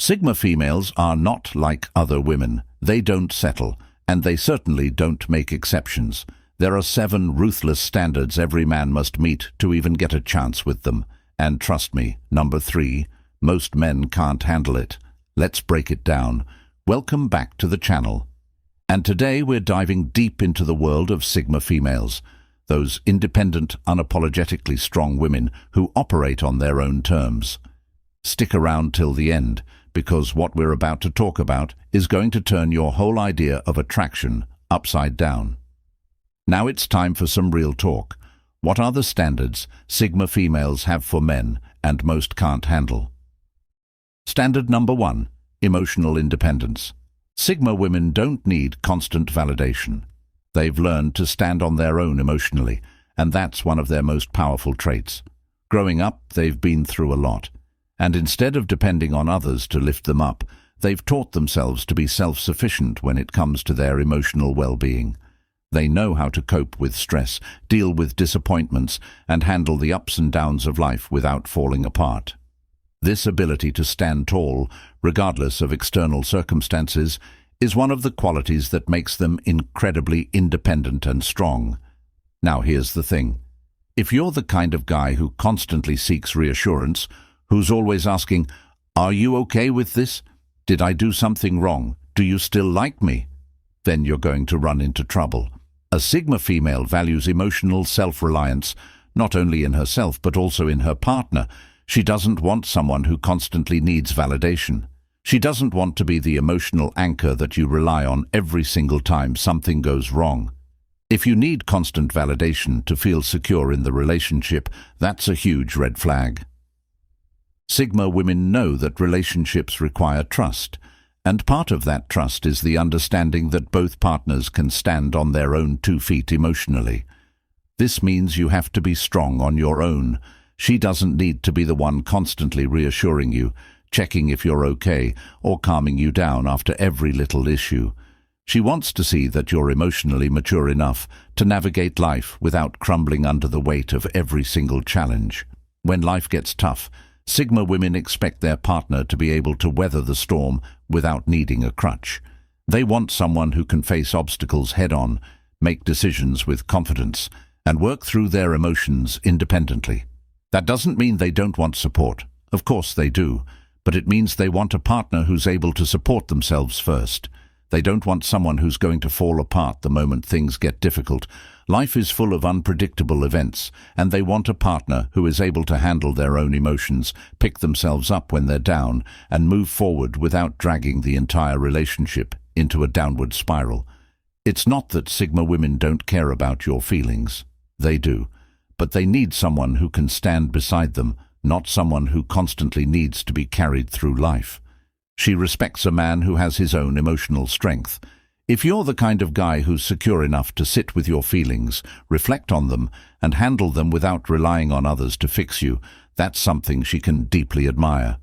Sigma females are not like other women. They don't settle, and they certainly don't make exceptions. There are 7 ruthless standards every man must meet to even get a chance with them. And trust me, number 3, most men can't handle it. Let's break it down. Welcome back to the channel. And today we're diving deep into the world of Sigma females, those independent, unapologetically strong women who operate on their own terms. Stick around till the end, because what we're about to talk about is going to turn your whole idea of attraction upside down. Now it's time for some real talk. What are the standards Sigma females have for men and most can't handle? Standard number 1, emotional independence. Sigma women don't need constant validation. They've learned to stand on their own emotionally, and that's one of their most powerful traits. Growing up, they've been through a lot. And instead of depending on others to lift them up, they've taught themselves to be self-sufficient when it comes to their emotional well-being. They know how to cope with stress, deal with disappointments, and handle the ups and downs of life without falling apart. This ability to stand tall, regardless of external circumstances, is one of the qualities that makes them incredibly independent and strong. Now here's the thing. If you're the kind of guy who constantly seeks reassurance, who's always asking, "Are you okay with this? Did I do something wrong? Do you still like me?" then you're going to run into trouble. A Sigma female values emotional self-reliance, not only in herself but also in her partner. She doesn't want someone who constantly needs validation. She doesn't want to be the emotional anchor that you rely on every single time something goes wrong. If you need constant validation to feel secure in the relationship, that's a huge red flag. Sigma women know that relationships require trust, and part of that trust is the understanding that both partners can stand on their own 2 feet emotionally. This means you have to be strong on your own. She doesn't need to be the one constantly reassuring you, checking if you're okay, or calming you down after every little issue. She wants to see that you're emotionally mature enough to navigate life without crumbling under the weight of every single challenge. When life gets tough, Sigma women expect their partner to be able to weather the storm without needing a crutch. They want someone who can face obstacles head-on, make decisions with confidence, and work through their emotions independently. That doesn't mean they don't want support. Of course they do, but it means they want a partner who's able to support themselves first. They don't want someone who's going to fall apart the moment things get difficult. Life is full of unpredictable events, and they want a partner who is able to handle their own emotions, pick themselves up when they're down, and move forward without dragging the entire relationship into a downward spiral. It's not that Sigma women don't care about your feelings. They do. But they need someone who can stand beside them, not someone who constantly needs to be carried through life. She respects a man who has his own emotional strength. If you're the kind of guy who's secure enough to sit with your feelings, reflect on them, and handle them without relying on others to fix you, that's something she can deeply admire.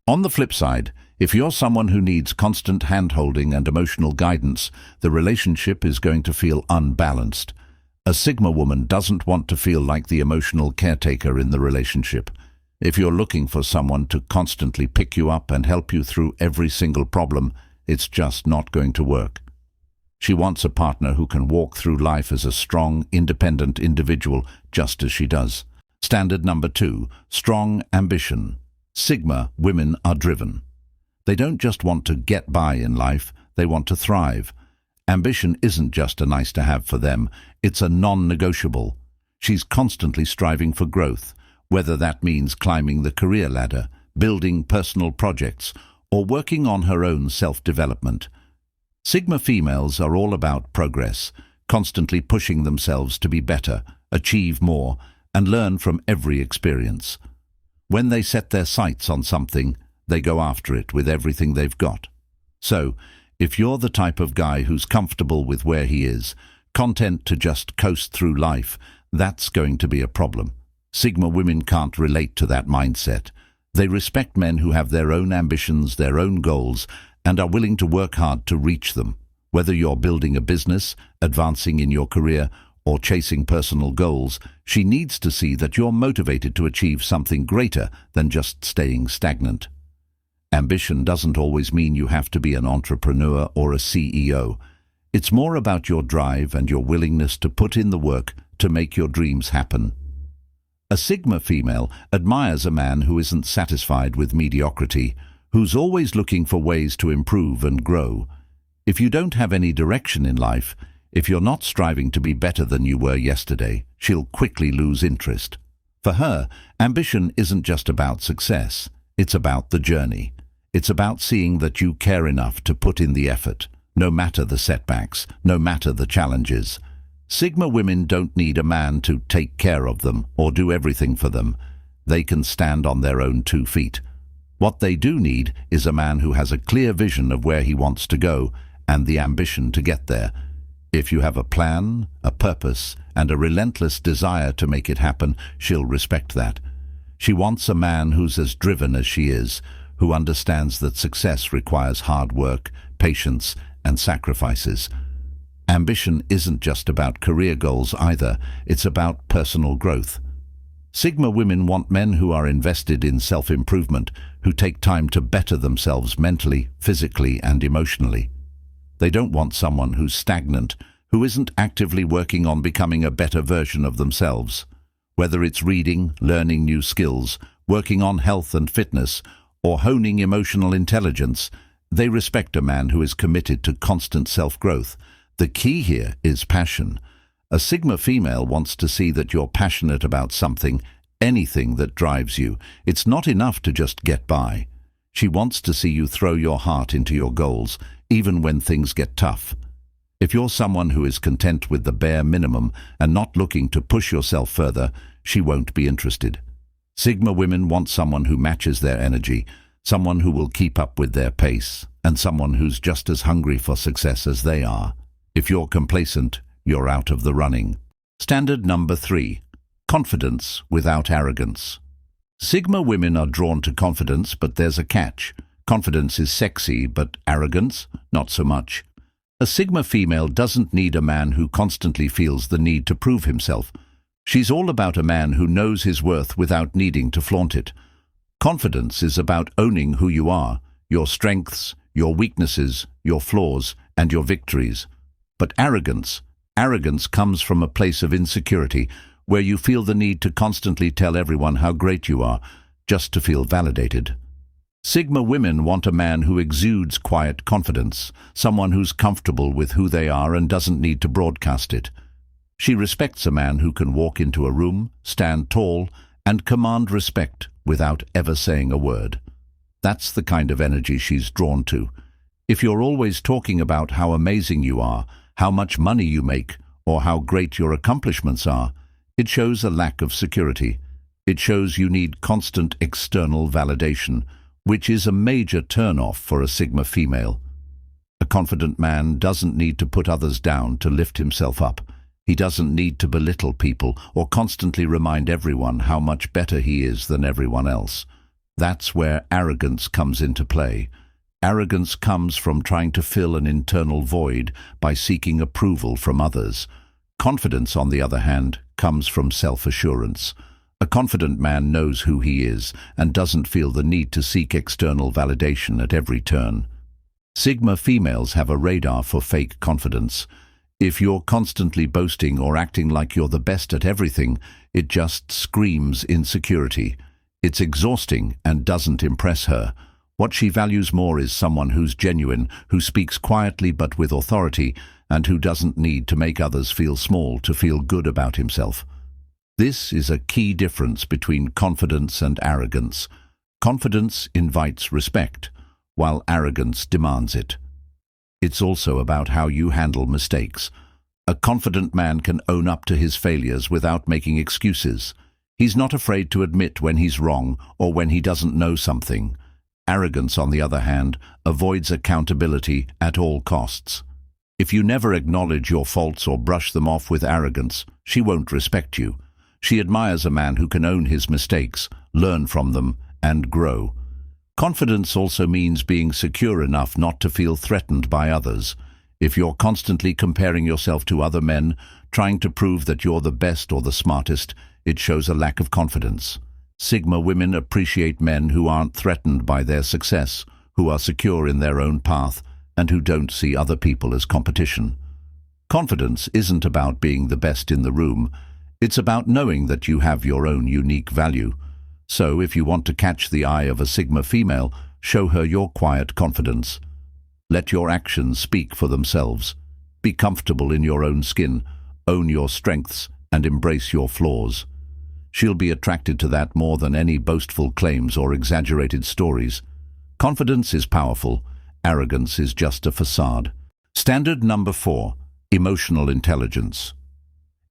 On the flip side, if you're someone who needs constant hand-holding and emotional guidance, the relationship is going to feel unbalanced. A Sigma woman doesn't want to feel like the emotional caretaker in the relationship. If you're looking for someone to constantly pick you up and help you through every single problem, it's just not going to work. She wants a partner who can walk through life as a strong, independent individual, just as she does. Standard number 2, strong ambition. Sigma women are driven. They don't just want to get by in life, they want to thrive. Ambition isn't just a nice-to-have for them, it's a non-negotiable. She's constantly striving for growth, whether that means climbing the career ladder, building personal projects, or working on her own self-development. Sigma females are all about progress, constantly pushing themselves to be better, achieve more, and learn from every experience. When they set their sights on something, they go after it with everything they've got. So, if you're the type of guy who's comfortable with where he is, content to just coast through life, that's going to be a problem. Sigma women can't relate to that mindset. They respect men who have their own ambitions, their own goals, and are willing to work hard to reach them. Whether you're building a business, advancing in your career, or chasing personal goals, she needs to see that you're motivated to achieve something greater than just staying stagnant. Ambition doesn't always mean you have to be an entrepreneur or a CEO. It's more about your drive and your willingness to put in the work to make your dreams happen. A Sigma female admires a man who isn't satisfied with mediocrity, who's always looking for ways to improve and grow. If you don't have any direction in life, if you're not striving to be better than you were yesterday, she'll quickly lose interest. For her, ambition isn't just about success, it's about the journey. It's about seeing that you care enough to put in the effort, no matter the setbacks, no matter the challenges. Sigma women don't need a man to take care of them or do everything for them. They can stand on their own 2 feet. What they do need is a man who has a clear vision of where he wants to go and the ambition to get there. If you have a plan, a purpose, and a relentless desire to make it happen, she'll respect that. She wants a man who's as driven as she is, who understands that success requires hard work, patience, and sacrifices. Ambition isn't just about career goals either, it's about personal growth. Sigma women want men who are invested in self-improvement, who take time to better themselves mentally, physically, and emotionally. They don't want someone who's stagnant, who isn't actively working on becoming a better version of themselves. Whether it's reading, learning new skills, working on health and fitness, or honing emotional intelligence, they respect a man who is committed to constant self-growth. The key here is passion. A Sigma female wants to see that you're passionate about something, anything that drives you. It's not enough to just get by. She wants to see you throw your heart into your goals, even when things get tough. If you're someone who is content with the bare minimum and not looking to push yourself further, she won't be interested. Sigma women want someone who matches their energy, someone who will keep up with their pace, and someone who's just as hungry for success as they are. If you're complacent, you're out of the running. Standard number 3. Confidence without arrogance. Sigma women are drawn to confidence, but there's a catch. Confidence is sexy, but arrogance, not so much. A Sigma female doesn't need a man who constantly feels the need to prove himself. She's all about a man who knows his worth without needing to flaunt it. Confidence is about owning who you are, your strengths, your weaknesses, your flaws, and your victories. But arrogance comes from a place of insecurity, where you feel the need to constantly tell everyone how great you are, just to feel validated. Sigma women want a man who exudes quiet confidence, someone who's comfortable with who they are and doesn't need to broadcast it. She respects a man who can walk into a room, stand tall, and command respect without ever saying a word. That's the kind of energy she's drawn to. If you're always talking about how amazing you are, how much money you make, or how great your accomplishments are, it shows a lack of security. It shows you need constant external validation, which is a major turn-off for a Sigma female. A confident man doesn't need to put others down to lift himself up. He doesn't need to belittle people or constantly remind everyone how much better he is than everyone else. That's where arrogance comes into play. Arrogance comes from trying to fill an internal void by seeking approval from others. Confidence, on the other hand, comes from self-assurance. A confident man knows who he is and doesn't feel the need to seek external validation at every turn. Sigma females have a radar for fake confidence. If you're constantly boasting or acting like you're the best at everything, it just screams insecurity. It's exhausting and doesn't impress her. What she values more is someone who's genuine, who speaks quietly but with authority, and who doesn't need to make others feel small to feel good about himself. This is a key difference between confidence and arrogance. Confidence invites respect, while arrogance demands it. It's also about how you handle mistakes. A confident man can own up to his failures without making excuses. He's not afraid to admit when he's wrong or when he doesn't know something. Arrogance, on the other hand, avoids accountability at all costs. If you never acknowledge your faults or brush them off with arrogance, she won't respect you. She admires a man who can own his mistakes, learn from them, and grow. Confidence also means being secure enough not to feel threatened by others. If you're constantly comparing yourself to other men, trying to prove that you're the best or the smartest, it shows a lack of confidence. Sigma women appreciate men who aren't threatened by their success, who are secure in their own path, and who don't see other people as competition. Confidence isn't about being the best in the room. It's about knowing that you have your own unique value. So if you want to catch the eye of a Sigma female, show her your quiet confidence. Let your actions speak for themselves. Be comfortable in your own skin, own your strengths, and embrace your flaws. She'll be attracted to that more than any boastful claims or exaggerated stories. Confidence is powerful. Arrogance is just a facade. Standard number 4. Emotional intelligence.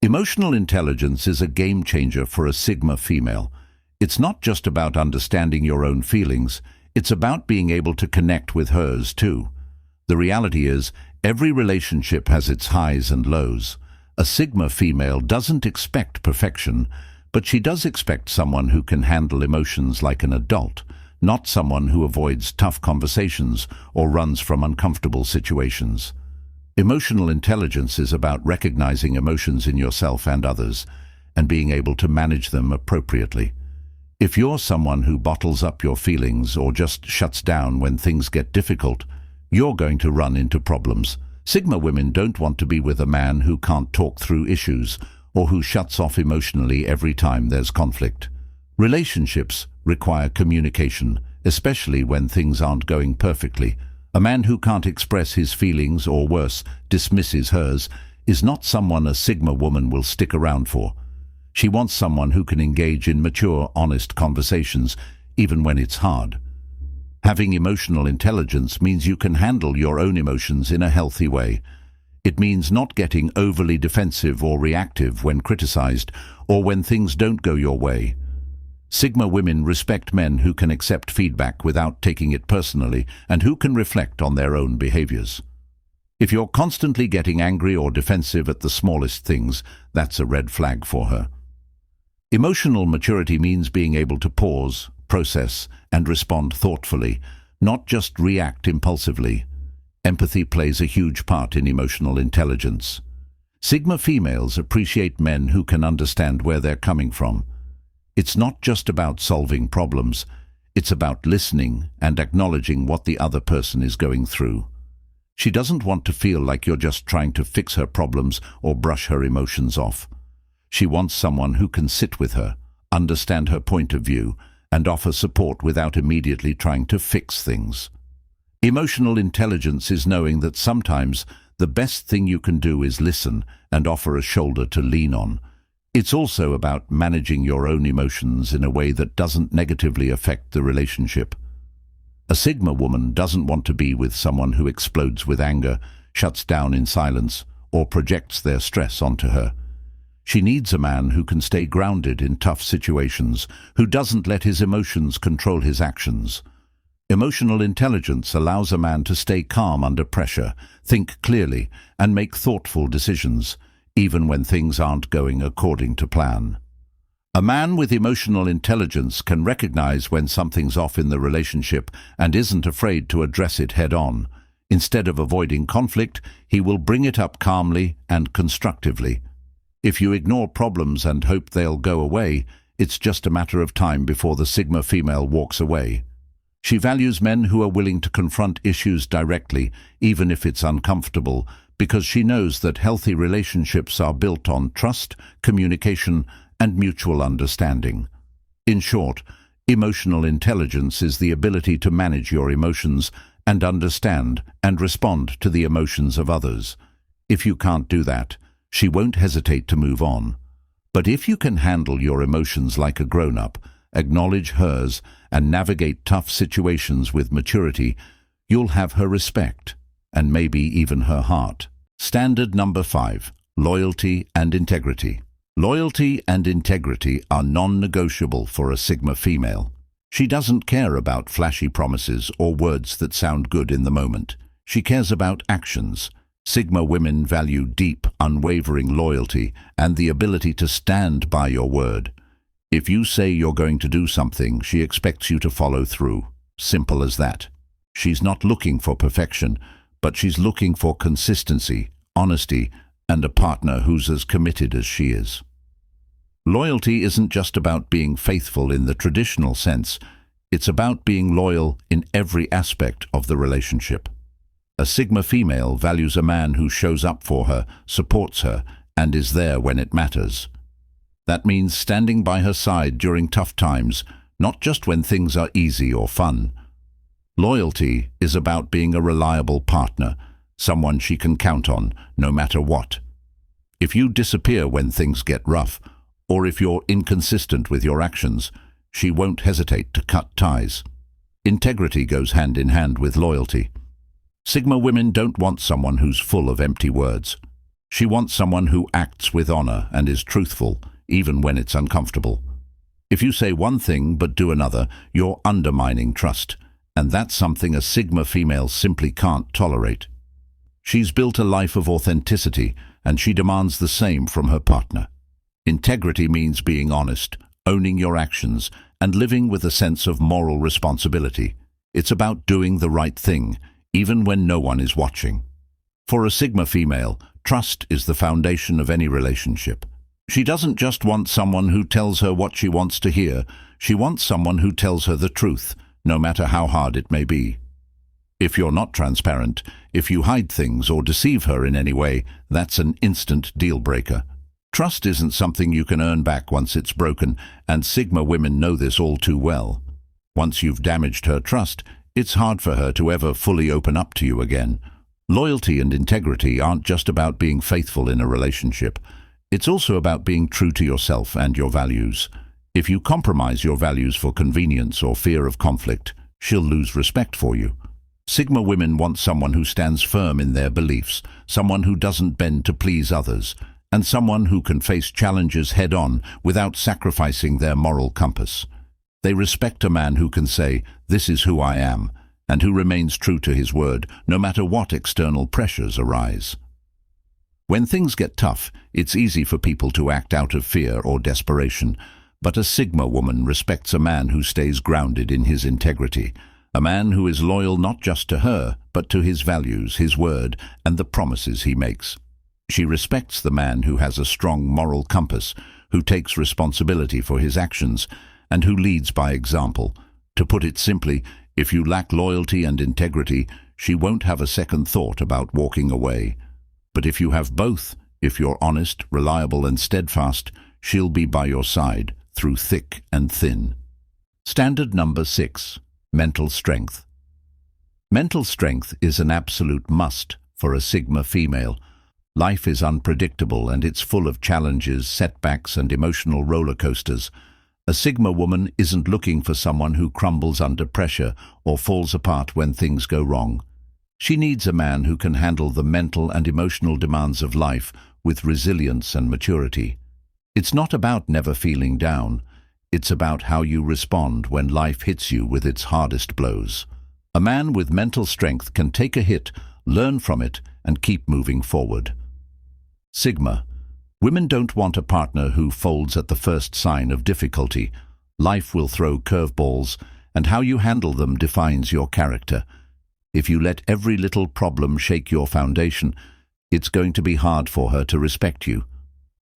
Emotional intelligence is a game changer for a Sigma female. It's not just about understanding your own feelings, it's about being able to connect with hers too. The reality is, every relationship has its highs and lows. A Sigma female doesn't expect perfection, but she does expect someone who can handle emotions like an adult, not someone who avoids tough conversations or runs from uncomfortable situations. Emotional intelligence is about recognizing emotions in yourself and others, and being able to manage them appropriately. If you're someone who bottles up your feelings or just shuts down when things get difficult, you're going to run into problems. Sigma women don't want to be with a man who can't talk through issues or who shuts off emotionally every time there's conflict. Relationships require communication, especially when things aren't going perfectly. A man who can't express his feelings, or worse, dismisses hers, is not someone a Sigma woman will stick around for. She wants someone who can engage in mature, honest conversations, even when it's hard. Having emotional intelligence means you can handle your own emotions in a healthy way. It means not getting overly defensive or reactive when criticized or when things don't go your way. Sigma women respect men who can accept feedback without taking it personally and who can reflect on their own behaviors. If you're constantly getting angry or defensive at the smallest things, that's a red flag for her. Emotional maturity means being able to pause, process, and respond thoughtfully, not just react impulsively. Empathy plays a huge part in emotional intelligence. Sigma females appreciate men who can understand where they're coming from. It's not just about solving problems, it's about listening and acknowledging what the other person is going through. She doesn't want to feel like you're just trying to fix her problems or brush her emotions off. She wants someone who can sit with her, understand her point of view, and offer support without immediately trying to fix things. Emotional intelligence is knowing that sometimes the best thing you can do is listen and offer a shoulder to lean on. It's also about managing your own emotions in a way that doesn't negatively affect the relationship. A Sigma woman doesn't want to be with someone who explodes with anger, shuts down in silence, or projects their stress onto her. She needs a man who can stay grounded in tough situations, who doesn't let his emotions control his actions. Emotional intelligence allows a man to stay calm under pressure, think clearly, and make thoughtful decisions, even when things aren't going according to plan. A man with emotional intelligence can recognize when something's off in the relationship and isn't afraid to address it head-on. Instead of avoiding conflict, he will bring it up calmly and constructively. If you ignore problems and hope they'll go away, it's just a matter of time before the Sigma female walks away. She values men who are willing to confront issues directly, even if it's uncomfortable, because she knows that healthy relationships are built on trust, communication, and mutual understanding. In short, emotional intelligence is the ability to manage your emotions and understand and respond to the emotions of others. If you can't do that, she won't hesitate to move on. But if you can handle your emotions like a grown-up, acknowledge hers, and navigate tough situations with maturity, you'll have her respect, and maybe even her heart. Standard number 5. Loyalty and integrity. Loyalty and integrity are non-negotiable for a Sigma female. She doesn't care about flashy promises or words that sound good in the moment. She cares about actions. Sigma women value deep, unwavering loyalty and the ability to stand by your word. If you say you're going to do something, she expects you to follow through. Simple as that. She's not looking for perfection, but she's looking for consistency, honesty, and a partner who's as committed as she is. Loyalty isn't just about being faithful in the traditional sense. It's about being loyal in every aspect of the relationship. A Sigma female values a man who shows up for her, supports her, and is there when it matters. That means standing by her side during tough times, not just when things are easy or fun. Loyalty is about being a reliable partner, someone she can count on, no matter what. If you disappear when things get rough, or if you're inconsistent with your actions, she won't hesitate to cut ties. Integrity goes hand in hand with loyalty. Sigma women don't want someone who's full of empty words. She wants someone who acts with honor and is truthful, even when it's uncomfortable. If you say one thing but do another, you're undermining trust, and that's something a Sigma female simply can't tolerate. She's built a life of authenticity, and she demands the same from her partner. Integrity means being honest, owning your actions, and living with a sense of moral responsibility. It's about doing the right thing, even when no one is watching. For a Sigma female, trust is the foundation of any relationship. She doesn't just want someone who tells her what she wants to hear, she wants someone who tells her the truth, no matter how hard it may be. If you're not transparent, if you hide things or deceive her in any way, that's an instant deal breaker. Trust isn't something you can earn back once it's broken, and Sigma women know this all too well. Once you've damaged her trust, it's hard for her to ever fully open up to you again. Loyalty and integrity aren't just about being faithful in a relationship. It's also about being true to yourself and your values. If you compromise your values for convenience or fear of conflict, she'll lose respect for you. Sigma women want someone who stands firm in their beliefs, someone who doesn't bend to please others, and someone who can face challenges head-on without sacrificing their moral compass. They respect a man who can say, "This is who I am," and who remains true to his word, no matter what external pressures arise. When things get tough, it's easy for people to act out of fear or desperation, but a Sigma woman respects a man who stays grounded in his integrity, a man who is loyal not just to her, but to his values, his word, and the promises he makes. She respects the man who has a strong moral compass, who takes responsibility for his actions, and who leads by example. To put it simply, if you lack loyalty and integrity, she won't have a second thought about walking away. But if you have both, if you're honest, reliable, and steadfast, she'll be by your side, through thick and thin. Standard number 6. Mental strength. Mental strength is an absolute must for a Sigma female. Life is unpredictable and it's full of challenges, setbacks, and emotional roller coasters. A Sigma woman isn't looking for someone who crumbles under pressure or falls apart when things go wrong. She needs a man who can handle the mental and emotional demands of life with resilience and maturity. It's not about never feeling down. It's about how you respond when life hits you with its hardest blows. A man with mental strength can take a hit, learn from it, and keep moving forward. Sigma. Women don't want a partner who folds at the first sign of difficulty. Life will throw curveballs, and how you handle them defines your character. If you let every little problem shake your foundation, it's going to be hard for her to respect you.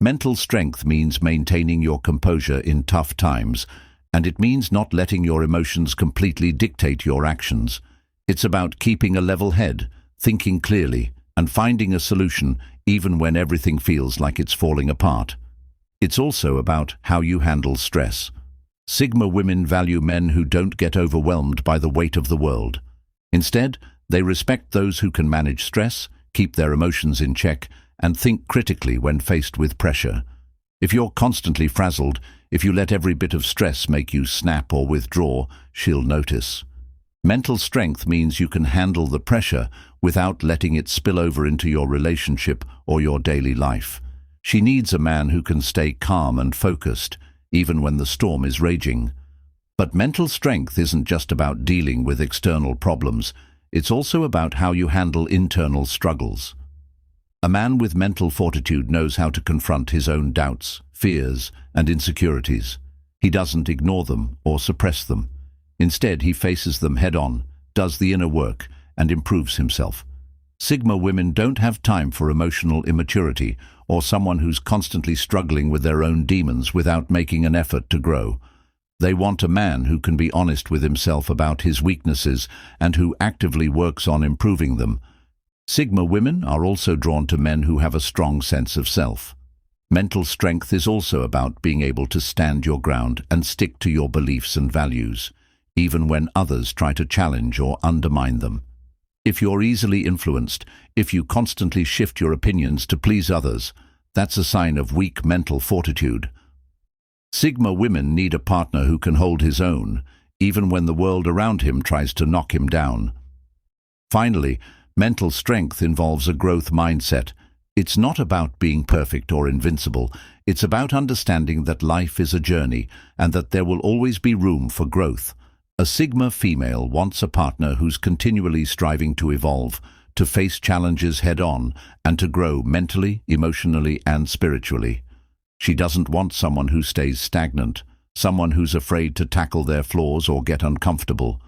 Mental strength means maintaining your composure in tough times, and it means not letting your emotions completely dictate your actions. It's about keeping a level head, thinking clearly, and finding a solution even when everything feels like it's falling apart. It's also about how you handle stress. Sigma women value men who don't get overwhelmed by the weight of the world. Instead, they respect those who can manage stress, keep their emotions in check, and think critically when faced with pressure. If you're constantly frazzled, if you let every bit of stress make you snap or withdraw, she'll notice. Mental strength means you can handle the pressure without letting it spill over into your relationship or your daily life. She needs a man who can stay calm and focused, even when the storm is raging. But mental strength isn't just about dealing with external problems, it's also about how you handle internal struggles. A man with mental fortitude knows how to confront his own doubts, fears, and insecurities. He doesn't ignore them or suppress them. Instead, he faces them head-on, does the inner work, and improves himself. Sigma women don't have time for emotional immaturity or someone who's constantly struggling with their own demons without making an effort to grow. They want a man who can be honest with himself about his weaknesses and who actively works on improving them. Sigma women are also drawn to men who have a strong sense of self. Mental strength is also about being able to stand your ground and stick to your beliefs and values, even when others try to challenge or undermine them. If you're easily influenced, if you constantly shift your opinions to please others, that's a sign of weak mental fortitude. Sigma women need a partner who can hold his own, even when the world around him tries to knock him down. Finally, mental strength involves a growth mindset. It's not about being perfect or invincible. It's about understanding that life is a journey and that there will always be room for growth. A Sigma female wants a partner who's continually striving to evolve, to face challenges head-on, and to grow mentally, emotionally, and spiritually. She doesn't want someone who stays stagnant, someone who's afraid to tackle their flaws or get uncomfortable.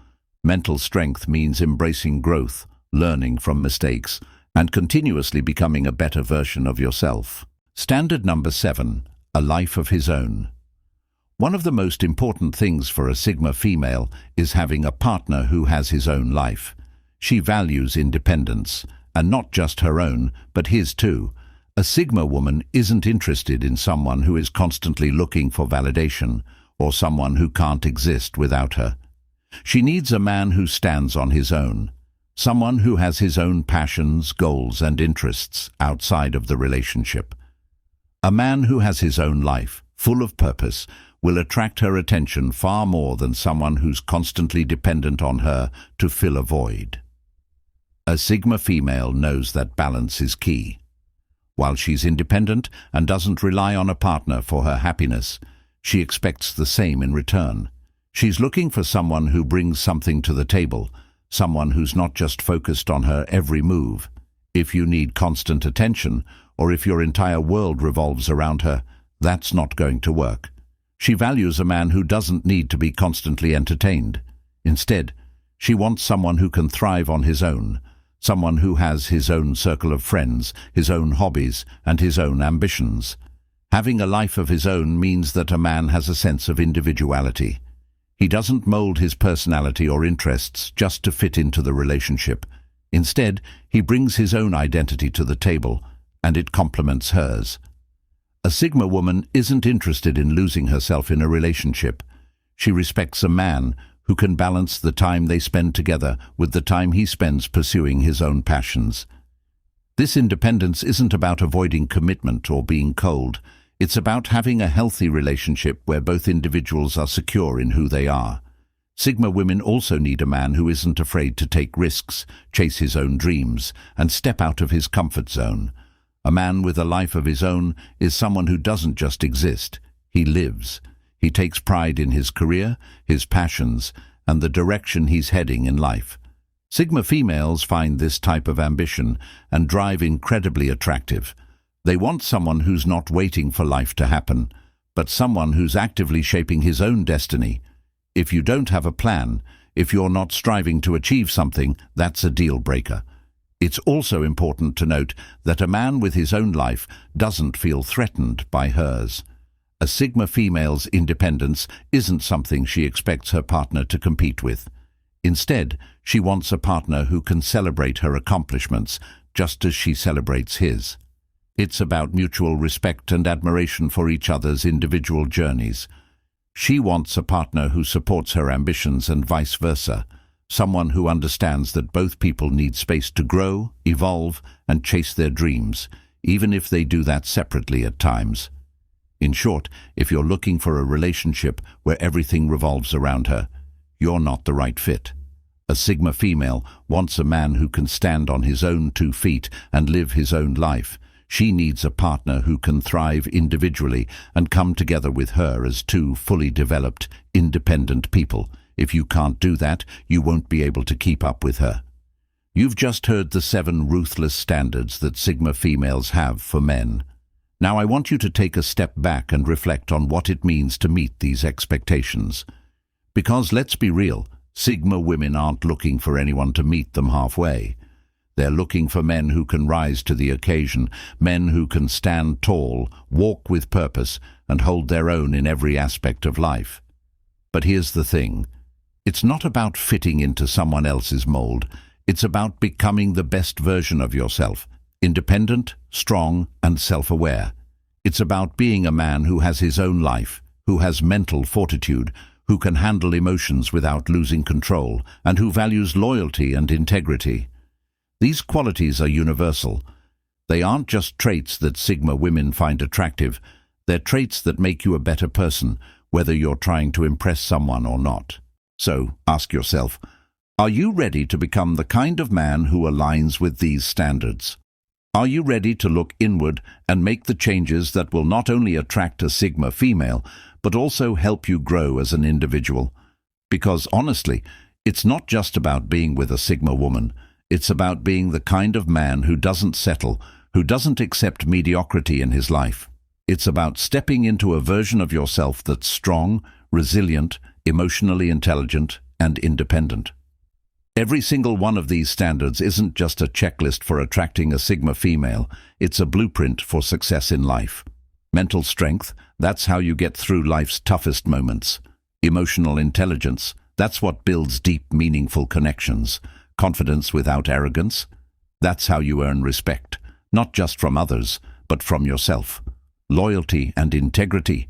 Mental strength means embracing growth, learning from mistakes, and continuously becoming a better version of yourself. Standard number 7, a life of his own. One of the most important things for a Sigma female is having a partner who has his own life. She values independence, and not just her own, but his too. A Sigma woman isn't interested in someone who is constantly looking for validation, or someone who can't exist without her. She needs a man who stands on his own, someone who has his own passions, goals, and interests outside of the relationship. A man who has his own life, full of purpose, will attract her attention far more than someone who's constantly dependent on her to fill a void. A Sigma female knows that balance is key. While she's independent and doesn't rely on a partner for her happiness, she expects the same in return. She's looking for someone who brings something to the table, someone who's not just focused on her every move. If you need constant attention, or if your entire world revolves around her, that's not going to work. She values a man who doesn't need to be constantly entertained. Instead, she wants someone who can thrive on his own, someone who has his own circle of friends, his own hobbies, and his own ambitions. Having a life of his own means that a man has a sense of individuality. He doesn't mold his personality or interests just to fit into the relationship. Instead, he brings his own identity to the table, and it complements hers. A Sigma woman isn't interested in losing herself in a relationship. She respects a man who can balance the time they spend together with the time he spends pursuing his own passions. This independence isn't about avoiding commitment or being cold. It's about having a healthy relationship where both individuals are secure in who they are. Sigma women also need a man who isn't afraid to take risks, chase his own dreams, and step out of his comfort zone. A man with a life of his own is someone who doesn't just exist, he lives. He takes pride in his career, his passions, and the direction he's heading in life. Sigma females find this type of ambition and drive incredibly attractive. They want someone who's not waiting for life to happen, but someone who's actively shaping his own destiny. If you don't have a plan, if you're not striving to achieve something, that's a deal breaker. It's also important to note that a man with his own life doesn't feel threatened by hers. A Sigma female's independence isn't something she expects her partner to compete with. Instead, she wants a partner who can celebrate her accomplishments just as she celebrates his. It's about mutual respect and admiration for each other's individual journeys. She wants a partner who supports her ambitions and vice versa. Someone who understands that both people need space to grow, evolve, and chase their dreams, even if they do that separately at times. In short, if you're looking for a relationship where everything revolves around her, you're not the right fit. A Sigma female wants a man who can stand on his own 2 feet and live his own life. She needs a partner who can thrive individually and come together with her as 2 fully developed, independent people. If you can't do that, you won't be able to keep up with her. You've just heard the 7 ruthless standards that Sigma females have for men. Now I want you to take a step back and reflect on what it means to meet these expectations. Because let's be real, Sigma women aren't looking for anyone to meet them halfway. They're looking for men who can rise to the occasion, men who can stand tall, walk with purpose, and hold their own in every aspect of life. But here's the thing. It's not about fitting into someone else's mold. It's about becoming the best version of yourself, independent, strong, and self-aware. It's about being a man who has his own life, who has mental fortitude, who can handle emotions without losing control, and who values loyalty and integrity. These qualities are universal. They aren't just traits that Sigma women find attractive. They're traits that make you a better person, whether you're trying to impress someone or not. So, ask yourself, are you ready to become the kind of man who aligns with these standards? Are you ready to look inward and make the changes that will not only attract a Sigma female, but also help you grow as an individual? Because honestly, it's not just about being with a Sigma woman. It's about being the kind of man who doesn't settle, who doesn't accept mediocrity in his life. It's about stepping into a version of yourself that's strong, resilient, emotionally intelligent, and independent. Every single one of these standards isn't just a checklist for attracting a Sigma female, it's a blueprint for success in life. Mental strength, that's how you get through life's toughest moments. Emotional intelligence, that's what builds deep, meaningful connections. Confidence without arrogance, that's how you earn respect, not just from others, but from yourself. Loyalty and integrity,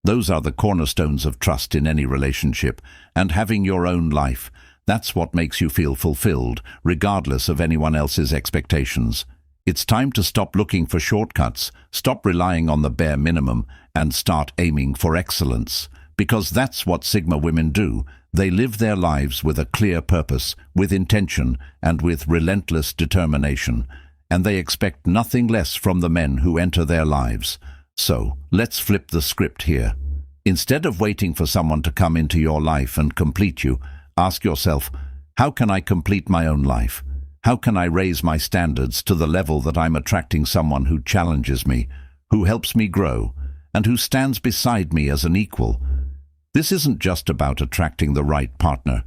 those are the cornerstones of trust in any relationship, and having your own life, that's what makes you feel fulfilled, regardless of anyone else's expectations. It's time to stop looking for shortcuts, stop relying on the bare minimum, and start aiming for excellence. Because that's what Sigma women do. They live their lives with a clear purpose, with intention, and with relentless determination. And they expect nothing less from the men who enter their lives. So, let's flip the script here. Instead of waiting for someone to come into your life and complete you, ask yourself, how can I complete my own life? How can I raise my standards to the level that I'm attracting someone who challenges me, who helps me grow, and who stands beside me as an equal? This isn't just about attracting the right partner.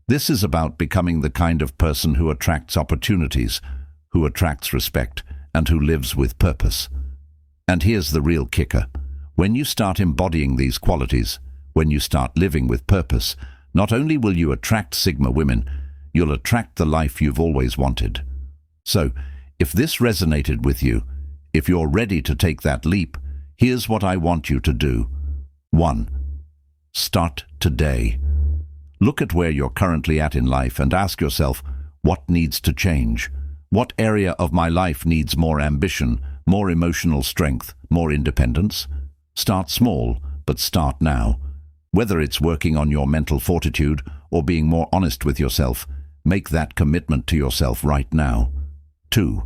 This is about becoming the kind of person who attracts opportunities, who attracts respect, and who lives with purpose. And here's the real kicker. When you start embodying these qualities, when you start living with purpose, not only will you attract Sigma women, you'll attract the life you've always wanted. So, if this resonated with you, if you're ready to take that leap, here's what I want you to do. 1. Start today. Look at where you're currently at in life and ask yourself, what needs to change? What area of my life needs more ambition, more emotional strength, more independence? Start small, but start now. Whether it's working on your mental fortitude or being more honest with yourself, make that commitment to yourself right now. 2.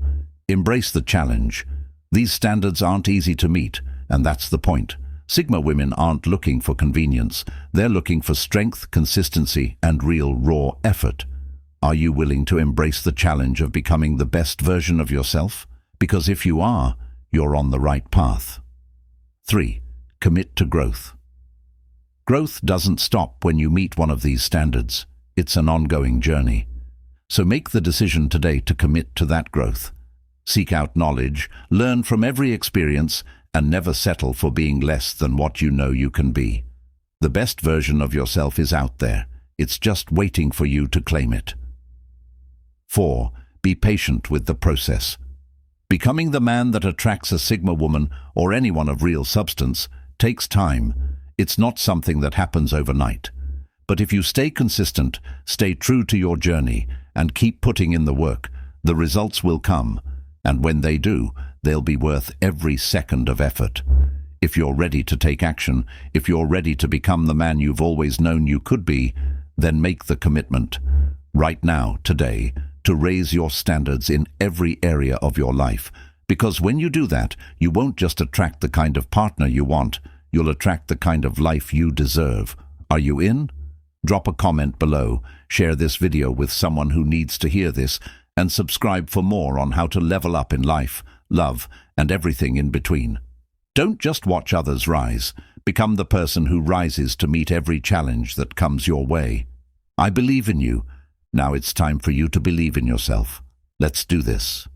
Embrace the challenge. These standards aren't easy to meet, and that's the point. Sigma women aren't looking for convenience. They're looking for strength, consistency, and real raw effort. Are you willing to embrace the challenge of becoming the best version of yourself? Because if you are, you're on the right path. 3. Commit to growth. Growth doesn't stop when you meet one of these standards. It's an ongoing journey. So make the decision today to commit to that growth. Seek out knowledge, learn from every experience, and never settle for being less than what you know you can be. The best version of yourself is out there. It's just waiting for you to claim it. 4. Be patient with the process. Becoming the man that attracts a Sigma woman or anyone of real substance takes time. It's not something that happens overnight. But if you stay consistent, stay true to your journey, and keep putting in the work, the results will come. And when they do, they'll be worth every second of effort. If you're ready to take action, if you're ready to become the man you've always known you could be, then make the commitment, right now, today, to raise your standards in every area of your life. Because when you do that, you won't just attract the kind of partner you want, you'll attract the kind of life you deserve. Are you in? Drop a comment below, share this video with someone who needs to hear this, and subscribe for more on how to level up in life, love, and everything in between. Don't just watch others rise. Become the person who rises to meet every challenge that comes your way. I believe in you. Now it's time for you to believe in yourself. Let's do this.